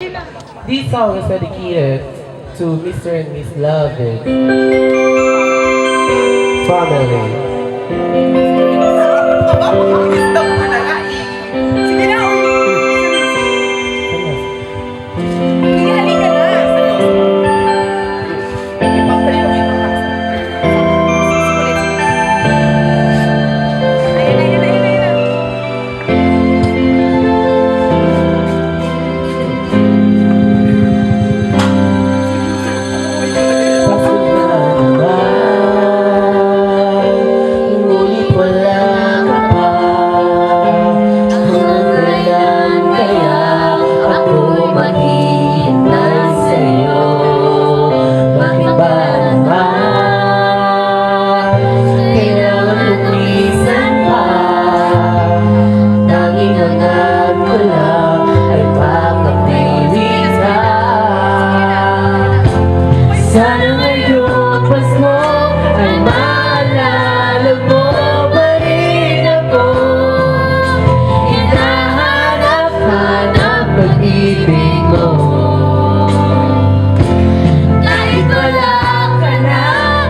This song is dedicated to Mr. and Miss Lovett family. Sige na, sige, halika na. Ipapalit mo ito. Ayun. Ngunit wala ka pa. Hanggang kailan kaya ako maghihintay sa'yo? Bakit ba naman kailangan lumisan pa? Tanging hangad ko lang ay makapiling ka. Sana ngayong Pasko ay maalala mo pa rin ako. Hinahanap-hanap pag-ibig mo. Kahit wala ka na,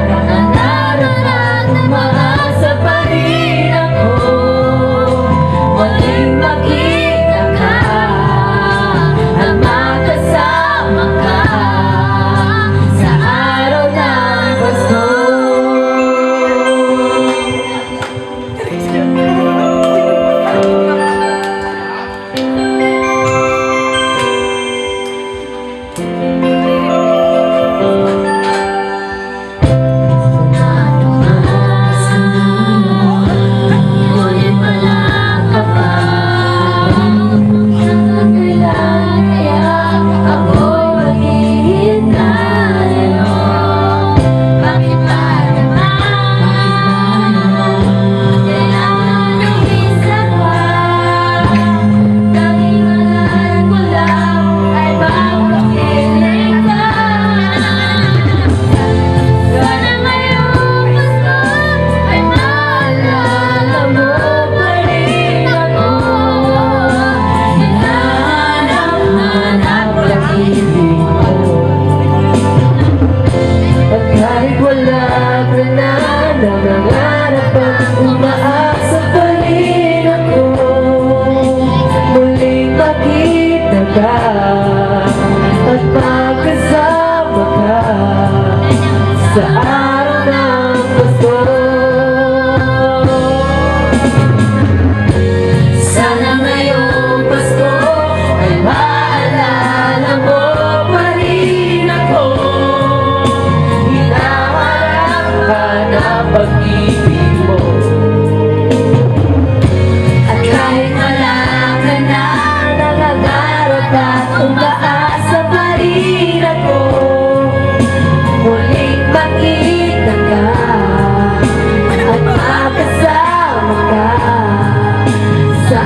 nangarap at umaasa pa rin ako. Muling makita ka at makasama ka sa araw ng Pasko. Ngunit wala ka pa. Hanggang kailan kaya ako maghihintay sa'yo? Bakit ba naman kailangan lumisan pa? Tanging hangad ko lang ay makapiling ka. Sana ngayong Pasko ay maalala mo pa rin ako. Hinahanap-hanap pag-ibig mo. At kahit wala ka na, nangangarap at umaasa pa rin ako. Muling makita ka at magkasama ka sa araw ng Pasko. Sana ngayong Pasko ay maalala mo pa rin ako. Hinahanap-hanap pag-ibig mo. At kahit wala ka na, nangangarap at umaasa pa rin ako. Muling makita ka at makasama ka sa